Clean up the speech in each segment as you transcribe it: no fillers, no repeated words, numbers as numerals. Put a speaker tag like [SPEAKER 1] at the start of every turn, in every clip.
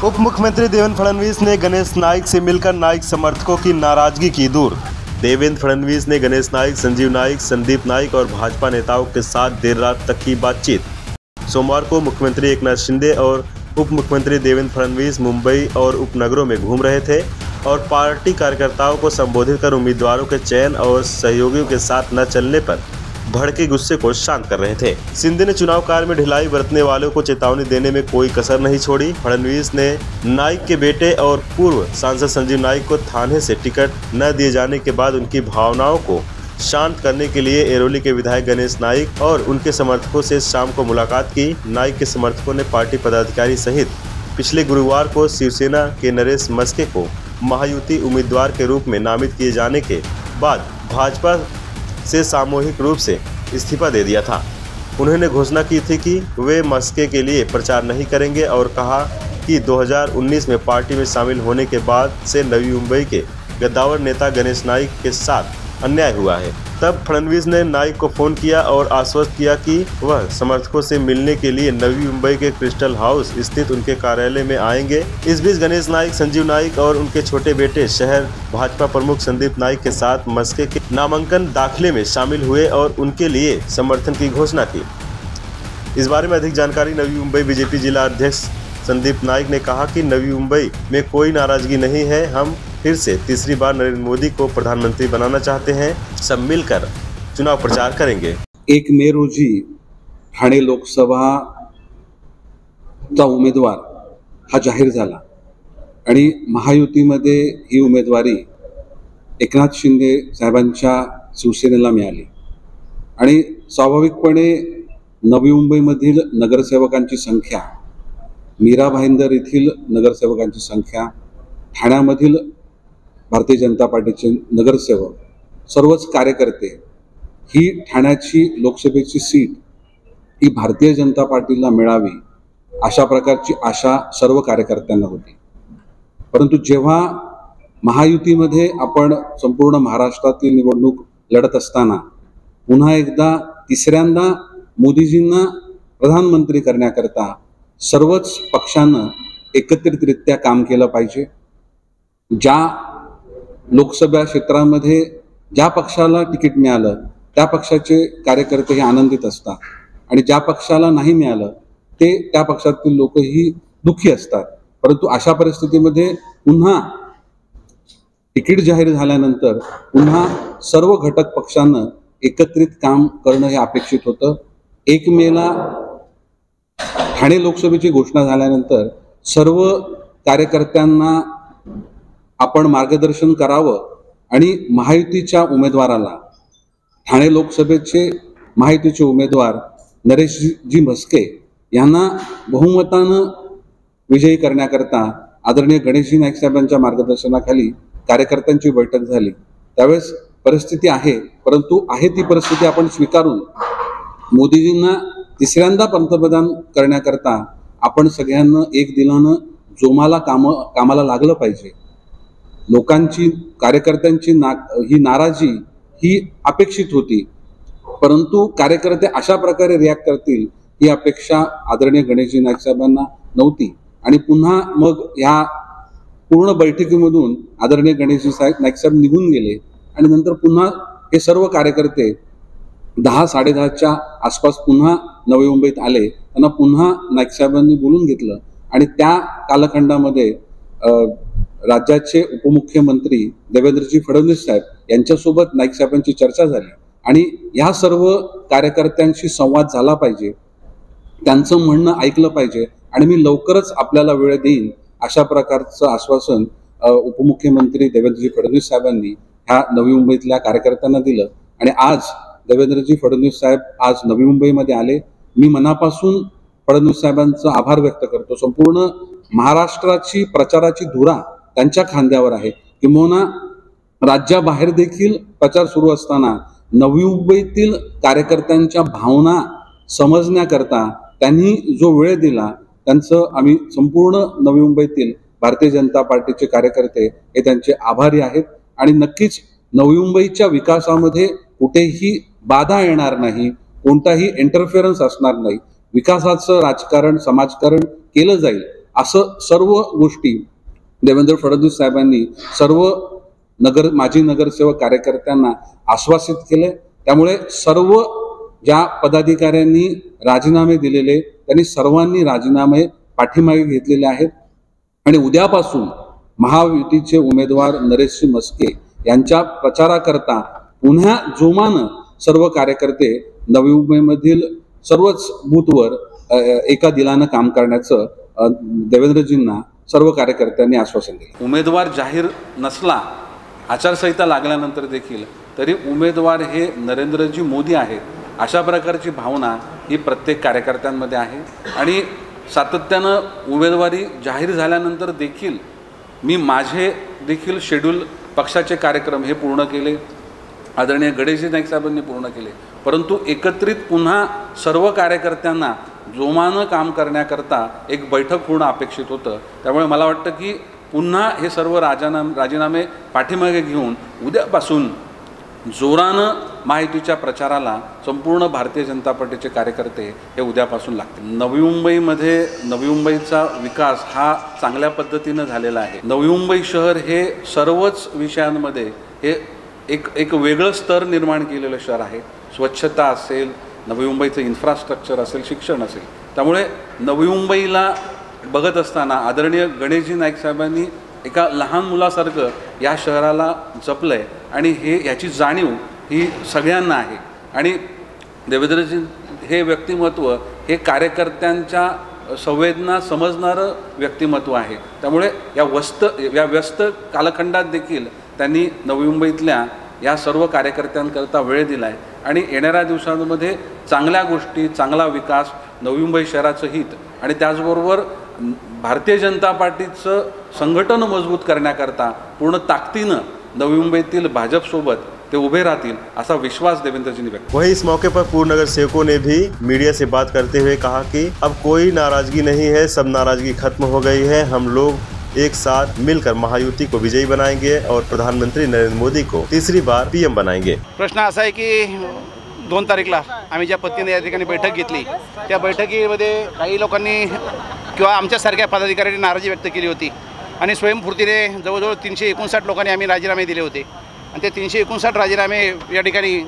[SPEAKER 1] उप मुख्यमंत्री देवेंद्र फडणवीस ने गणेश नाइक से मिलकर नाइक समर्थकों की नाराजगी की दूर। देवेंद्र फडणवीस ने गणेश नाइक, संजीव नाइक, संदीप नाइक और भाजपा नेताओं के साथ देर रात तक की बातचीत। सोमवार को मुख्यमंत्री एकनाथ शिंदे और उप मुख्यमंत्री देवेंद्र फडणवीस मुंबई और उपनगरों में घूम रहे थे और पार्टी कार्यकर्ताओं को संबोधित कर उम्मीदवारों के चयन और सहयोगियों के साथ न चलने पर भड़के गुस्से को शांत कर रहे थे। शिंदे ने चुनाव कार्य में ढिलाई बरतने वालों को चेतावनी देने में कोई कसर नहीं छोड़ी। फडणवीस ने नाइक के बेटे और पूर्व सांसद संजीव नाइक को थाने से टिकट न दिए जाने के बाद उनकी भावनाओं को शांत करने के लिए एरोली के विधायक गणेश नाइक और उनके समर्थकों से शाम को मुलाकात की। नाइक के समर्थकों ने पार्टी पदाधिकारी सहित पिछले गुरुवार को शिवसेना के नरेश मस्के को महायुति उम्मीदवार के रूप में नामित किए जाने के बाद भाजपा से सामूहिक रूप से इस्तीफा दे दिया था। उन्होंने घोषणा की थी कि वे मस्के के लिए प्रचार नहीं करेंगे और कहा कि 2019 में पार्टी में शामिल होने के बाद से नवी मुंबई के गद्दावर नेता गणेश नाइक के साथ अन्याय हुआ है। तब फडणवीस ने नाइक को फोन किया और आश्वस्त किया कि वह समर्थकों से मिलने के लिए नवी मुंबई के क्रिस्टल हाउस स्थित उनके कार्यालय में आएंगे। इस बीच गणेश नाइक, संजीव नाइक और उनके छोटे बेटे शहर भाजपा प्रमुख संदीप नाइक के साथ मस्के के नामांकन दाखिले में शामिल हुए और उनके लिए समर्थन की घोषणा की। इस बारे में अधिक जानकारी नवी मुंबई बीजेपी जिला अध्यक्ष संदीप नाइक ने कहा कि नवी मुंबई में कोई नाराजगी नहीं है। हम फिर से तीसरी बार नरेंद्र मोदी को प्रधानमंत्री बनाना चाहते हैं। सब मिलकर चुनाव प्रचार करेंगे।
[SPEAKER 2] 1 मे रोजी ठाणे लोकसभाचा उमेदवार हा जाहीर झाला आणि महायुतीमध्ये ही उमेदवारी एकनाथ शिंदे साहेबांच्या शिवसेनेला मिळाली आणि स्वाभाविकपणे नवी मुंबईमधील नगरसेवकांची संख्या, मीरा भाईंदर येथील नगरसेवकांची संख्या, ठाण्यामधील भारतीय जनता पार्टीचे नगरसेवक, सर्वच कार्यकर्ते, ही ठाण्याची लोकसभेची सीट ही भारतीय जनता पार्टीला मिळावी अशा प्रकारची आशा सर्व कार्यकर्त्यांना होती। परंतु जेव्हा महायुतीमध्ये आपण संपूर्ण महाराष्ट्रातील निवडणूक लढत असताना पुन्हा एकदा तिसऱ्यांदा मोदीजींना प्रधानमंत्री करण्याकरता सर्वच पक्षांना एकत्रितरित्या काम केलं पाहिजे। ज्या लोकसभा क्षेत्रामध्ये ज्या पक्षाला तिकीट मिळालं त्या पक्षाचे कार्यकर्ते हे आनंदित असतात आणि ज्या पक्षाला नाही मिळालं ते त्या पक्षातील लोकही दुःखी असतात। परंतु अशा परिस्थितीमध्ये पुन्हा तिकीट जाहीर झाल्यानंतर पुन्हा सर्व घटक पक्षांना एकत्रित काम करणं हे अपेक्षित होतं। 1 मेला ठाणे लोकसभेची घोषणा झाल्यानंतर सर्व कार्यकर्त्यांना आपण मार्गदर्शन करावं आणि महायुतीच्या उमेदवाराला, ठाणे लोकसभेचे महायुतीचे उमेदवार नरेशजी मस्के यांना बहुमतानं विजयी करण्याकरता आदरणीय गणेशजी नाईक साहेबांच्या मार्गदर्शनाखाली कार्यकर्त्यांची बैठक झाली। त्यावेळेस परिस्थिती आहे, परंतु आहे ती परिस्थिती आपण स्वीकारून मोदीजींना तिसऱ्यांदा पंतप्रधान करण्याकरता आपण सगळ्यांना एक दिलानं जोमाला कामाला लागलं पाहिजे। लोकांची, कार्यकर्त्यांची ही नाराजी ही अपेक्षित होती, परंतु कार्यकर्ते अशा प्रकारे रिॲक्ट करतील ही अपेक्षा आदरणीय गणेशजी नाईक साहेबांना नव्हती आणि पुन्हा मग ह्या पूर्ण बैठकीमधून आदरणीय गणेशजी नाईक साहेब निघून गेले आणि नंतर पुन्हा हे सर्व कार्यकर्ते 10-10:30च्या आसपास पुन्हा नवी मुंबईत आले। त्यांना पुन्हा नाईक साहेबांनी बोलून घेतलं आणि त्या कालखंडामध्ये राज्याचे उपमुख्यमंत्री देवेंद्रजी फडणवीस साहेब यांच्यासोबत नाईक साहेबांची चर्चा झाली आणि या सर्व कार्यकर्त्यांशी संवाद झाला पाहिजे, त्यांचं म्हणणं ऐकलं पाहिजे आणि मी लवकरच आपल्याला वेळ देईन अशा प्रकारचं आश्वासन उपमुख्यमंत्री देवेंद्रजी फडणवीस साहेबांनी ह्या नवी मुंबईतल्या कार्यकर्त्यांना दिलं आणि आज देवेंद्रजी फडणवीस साहेब आज नवी मुंबईमध्ये आले। मी मनापासून फडणवीस साहेबांचा आभार व्यक्त करतो। संपूर्ण महाराष्ट्राची प्रचाराची धुरा त्यांच्या खांद्यावर आहे। किंबहुना राज्याबाहेर देखील प्रचार सुरू असताना नवी मुंबईतील कार्यकर्त्यांच्या भावना समजण्याकरता त्यांनी जो वेळ दिला त्यांचं आम्ही संपूर्ण नवी मुंबईतील भारतीय जनता पार्टीचे कार्यकर्ते हे त्यांचे आभारी आहेत आणि नक्कीच नवी मुंबईच्या विकासामध्ये कुठेही बाधा येणार नाही, कोणताही इंटरफेरन्स असणार नाही। विकासाचं राजकारण, समाजकारण केलं जाईल असं सर्व गोष्टी देवेंद्र फडणवीस साहेबांनी सर्व माजी नगरसेवक कार्यकर्त्यांना आश्वासित केले। त्यामुळे सर्व ज्या पदाधिकाऱ्यांनी राजीनामे दिलेले त्यांनी सर्वांनी राजीनामे पाठीमागे घेतलेले आहेत आणि उद्यापासून महायुतीचे उमेदवार नरेशजी म्हस्के यांच्या प्रचाराकरता पुन्हा जोमानं सर्व कार्यकर्ते नवी मुंबईमधील सर्वच बूथवर एका दिलानं काम करण्याचं देवेंद्रजींना सर्व कार्यकर्त्यांनी आश्वासन दिले।
[SPEAKER 3] उमेदवार जाहीर नसला, आचारसंहिता लागल्यानंतर देखील तरी उमेदवार हे नरेंद्रजी मोदी आहेत अशा प्रकारची भावना ही प्रत्येक कार्यकर्त्यांमध्ये आहे आणि सातत्यानं उमेदवारी जाहीर झाल्यानंतर देखील मी माझे देखील शेड्यूल पक्षाचे कार्यक्रम हे पूर्ण केले, आदरणीय गणेशजी नाईक साहेबांनी पूर्ण केले, परंतु एकत्रित पुन्हा सर्व कार्यकर्त्यांना जोमानं काम करण्याकरता एक बैठक होणं अपेक्षित होतं। त्यामुळे मला वाटतं की पुन्हा हे सर्व राजीनामे पाठीमागे घेऊन उद्यापासून जोरानं महायुतीच्या प्रचाराला संपूर्ण भारतीय जनता पार्टीचे कार्यकर्ते हे उद्यापासून लागतील। नवी मुंबईचा विकास हा चांगल्या पद्धतीनं झालेला आहे। नवी मुंबई शहर हे सर्वच विषयांमध्ये हे एक वेगळं स्तर निर्माण केलेलं शहर आहे। स्वच्छता असेल, नवी मुंबईचं इन्फ्रास्ट्रक्चर असेल, शिक्षण असेल, त्यामुळे नवी मुंबईला बघत असताना आदरणीय गणेशजी नाईक साहेबांनी एका लहान मुलासारखं या शहराला जपलं आहे आणि याची जाणीव ही सगळ्यांना आहे आणि देवेंद्रजी हे व्यक्तिमत्व हे कार्यकर्त्यांच्या संवेदना समजणारं व्यक्तिमत्व आहे। त्यामुळे या व्यस्त कालखंडात देखील त्यांनी नवी मुंबईतल्या या सर्व कार्यकर्त्यांकरता वेळ दिला आहे आणि येणाऱ्या दिवसांमध्ये चांगल्या गोष्टी, चांगला विकास, नवी मुंबई शहराचं हित आणि त्याचबरोबर भारतीय जनता पार्टीचं संघटन मजबूत करण्याकरता पूर्ण ताकदीनं नवी मुंबईतील भाजपसोबत ते उभे रहतील ऐसा विश्वास देवेंद्र जी ने व्यक्त।
[SPEAKER 1] वहीं इस मौके पर पूर्व नगर सेवकों ने भी मीडिया से बात करते हुए कहा कि अब कोई नाराजगी नहीं है, सब नाराजगी खत्म हो गई है। हम लोग एक साथ मिलकर महायुति को विजयी बनाएंगे और प्रधानमंत्री नरेंद्र मोदी को तीसरी बार पीएम बनाएंगे।
[SPEAKER 4] प्रश्न असा है की 2 तारीखला आम्ही ज्या पद्धतीने या ठिकाणी बैठक घेतली त्या बैठकीमध्ये काही लोकांनी किंवा आमच्यासारख्या पदाधिकाऱ्यांनी नाराजी व्यक्त केली होती आणि स्वयंस्फूर्तीने जवळजवळ 359 लोकांनी आम्ही राजीनामे दिले होते आणि ते 359 राजीनामे या ठिकाणी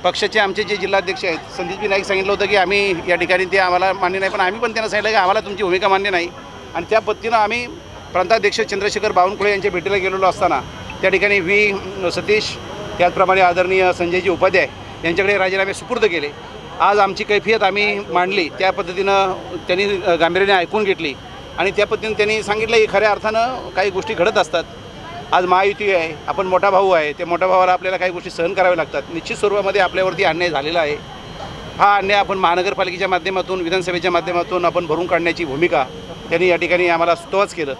[SPEAKER 4] पक्षाचे आमचे जे जिल्हाध्यक्ष आहेत संदीपजी नाईक सांगितलं होतं की आम्ही या ठिकाणी ते आम्हाला मान्य नाही, पण आम्ही पण त्यांना सांगितलं की आम्हाला तुमची भूमिका मान्य नाही आणि त्या पद्धतीनं आम्ही प्रांताध्यक्ष चंद्रशेखर बावनकुळे यांच्या भेटीला गेलेलो असताना त्या ठिकाणी व्ही सतीश त्याचप्रमाणे आदरणीय संजयजी उपाध्याय यांच्याकडे राजीनामे सुपूर्द केले। आज आमची कैफियत आम्ही मांडली, त्या पद्धतीनं त्यांनी गांभीर्याने ऐकून घेतली आणि त्या पद्धतीने त्यांनी सांगितलं की खऱ्या अर्थानं काही गोष्टी घडत असतात। आज महायुती आहे, आपण मोठा भाऊ आहे, त्या मोठ्या भावाला आपल्याला काही गोष्टी सहन कराव्या लागतात। निश्चित स्वरूपामध्ये आपल्यावरती अन्याय झालेला आहे, हा अन्याय आपण महानगरपालिकेच्या माध्यमातून, विधानसभेच्या माध्यमातून आपण भरून काढण्याची भूमिका त्यांनी या ठिकाणी आम्हाला सुतोवाच केलं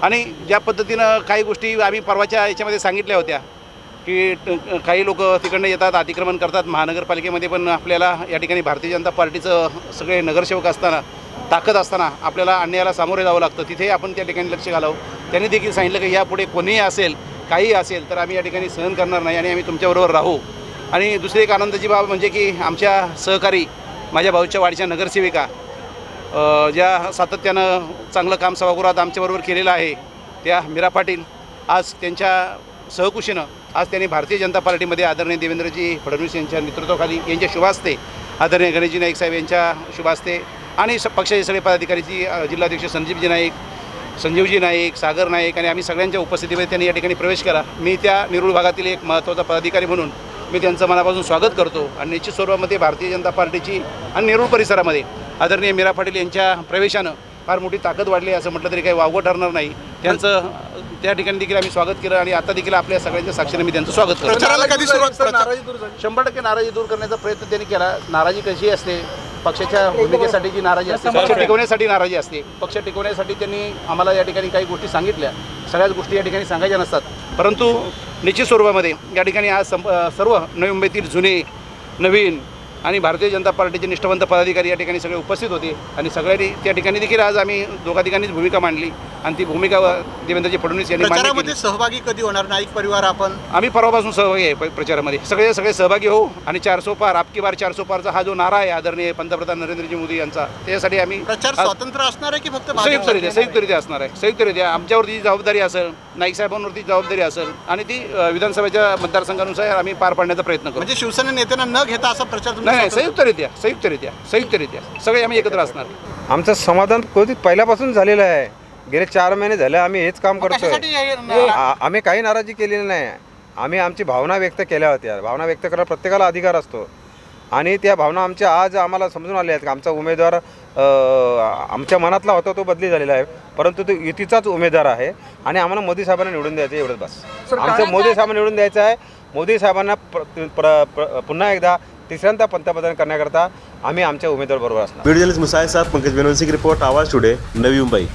[SPEAKER 4] आणि ज्या पद्धतीनं काही गोष्टी आम्ही परवाच्या याच्यामध्ये सांगितल्या होत्या की काही लोक तिकडनं येतात, अतिक्रमण करतात महानगरपालिकेमध्ये, पण आपल्याला या ठिकाणी भारतीय जनता पार्टीचं सगळे नगरसेवक असताना, ताकद असताना आपल्याला अन्यायाला सामोरे जावं लागतं, तिथे आपण त्या ठिकाणी लक्ष घालावं। त्यांनी देखील सांगितलं की यापुढे कोणीही असेल, काही असेल तर आम्ही या ठिकाणी सहन करणार नाही आणि आम्ही तुमच्याबरोबर राहू। आणि दुसरी एक आनंदाची बाब म्हणजे की आमच्या सहकारी माझ्या भाऊच्या वाडीच्या नगरसेविका ज्या सातत्यानं चांगलं काम सभागृहात आमच्याबरोबर केलेलं आहे त्या मीरा पाटील आज त्यांच्या सहकुशीनं आज त्यांनी भारतीय जनता पार्टीमध्ये आदरणीय देवेंद्रजी फडणवीस यांच्या नेतृत्वाखाली यांच्या शुभास्ते आदरणीय गणेशजी नाईक साहेब यांच्या शुभास्ते आणि पक्षाचे सगळे पदाधिकारीची जिल्हाध्यक्ष संदीपजी नाईक, संजीवजी नाईक, सागर नाईक आणि आम्ही सगळ्यांच्या उपस्थितीमध्ये त्यांनी या ठिकाणी प्रवेश केला। मी त्या निरूळ भागातील एक महत्त्वाचा पदाधिकारी म्हणून मी त्यांचं मनापासून स्वागत करतो आणि निश्चित स्वरूपामध्ये भारतीय जनता पार्टीची आणि निरूळ परिसरामध्ये आदरणीय मीरा पाटील यांच्या प्रवेशानं फार मोठी ताकद वाढली असं म्हटलं तरी काही वावगं ठरणार नाही। त्यांचं त्या ठिकाणी देखील आम्ही स्वागत केलं आणि आता देखील आपल्या सगळ्यांच्या साक्षीने मी त्यांचं स्वागत करतो। 100% नाराजी दूर करण्याचा प्रयत्न त्यांनी केला। नाराजी कशी असते, पक्षाच्या भूमिकेसाठी जी नाराजी असते, पक्ष टिकवण्यासाठी नाराजी असते, पक्ष टिकवण्यासाठी त्यांनी आम्हाला या ठिकाणी काही गोष्टी सांगितल्या, सगळ्याच गोष्टी या ठिकाणी सांगायच्या नसतात, परंतु निश्चित स्वरूपामध्ये या ठिकाणी आज सर्व नवी मुंबईतील जुने, नवीन आणि भारतीय जनता पार्टीचे निष्ठावंत पदाधिकारी या ठिकाणी सगळे उपस्थित होते आणि सगळ्यांनी त्या ठिकाणी देखील आज आम्ही दोघा ठिकाणीच भूमिका मांडली आणि ती भूमिका देवेंद्रजी फडणवीस यांनी मांडली.
[SPEAKER 5] प्रचारामध्ये सहभागी कधी होणार नाईक परिवार आपण?
[SPEAKER 4] आम्ही परवापासून सहभागी आहे प्रचारामध्ये. सगळे सहभागी होऊ आणि 400 पार आपकी बार 400 पारचा हा जो नारा आहे आदरणीय पंतप्रधान नरेंद्रजी मोदी यांचा, त्यासाठी आम्ही
[SPEAKER 5] प्रचार स्वतंत्र असणार आहे की फक्त
[SPEAKER 4] संयुक्तरित्या असणार आहे. संयुक्तरित्या आमच्यावरती जबाबदारी असेल, नाईक साहेबांवरती जबाबदारी असेल आणि ती विधानसभेच्या मतदारसंघानुसार आम्ही पार पाडण्याचा प्रयत्न करू.
[SPEAKER 5] म्हणजे शिवसेना नेत्यांना न घेता असा प्रचार?
[SPEAKER 4] नाही, संयुक्तरित्या सगळे आम्ही एकत्र असणार.
[SPEAKER 6] आमचं समाधान पहिल्यापासून झालेलं आहे. गेले 4 महिने झाले आम्ही हेच काम करतोय. आम्ही काही नाराजी केलेली नाही. आम्ही आमची भावना व्यक्त केल्या होत्या. भावना व्यक्त करायला प्रत्येकाला अधिकार असतो आणि त्या भावना आमच्या आज आम्हाला समजून आल्या आहेत की आमचा उमेदवार आमच्या मनातला होता तो बदली झालेला आहे, परंतु तो युतीचाच उमेदवार आहे आणि आम्हाला मोदी साहेबांना निवडून द्यायचं एवढंच बस. आमचं मोदी साहेबांना निवडून द्यायचं आहे. मोदी साहेबांना पुन्हा एकदा तिसऱ्यांदा पंतप्रधान करण्याकरता आम्ही आमच्या उमेदवार बरोबर असणार.
[SPEAKER 1] वीडियो जर्नलिस्ट मुसाई साहब, पंकज बेनवंशी की रिपोर्ट, आवाज टुडे, नवी मुंबई.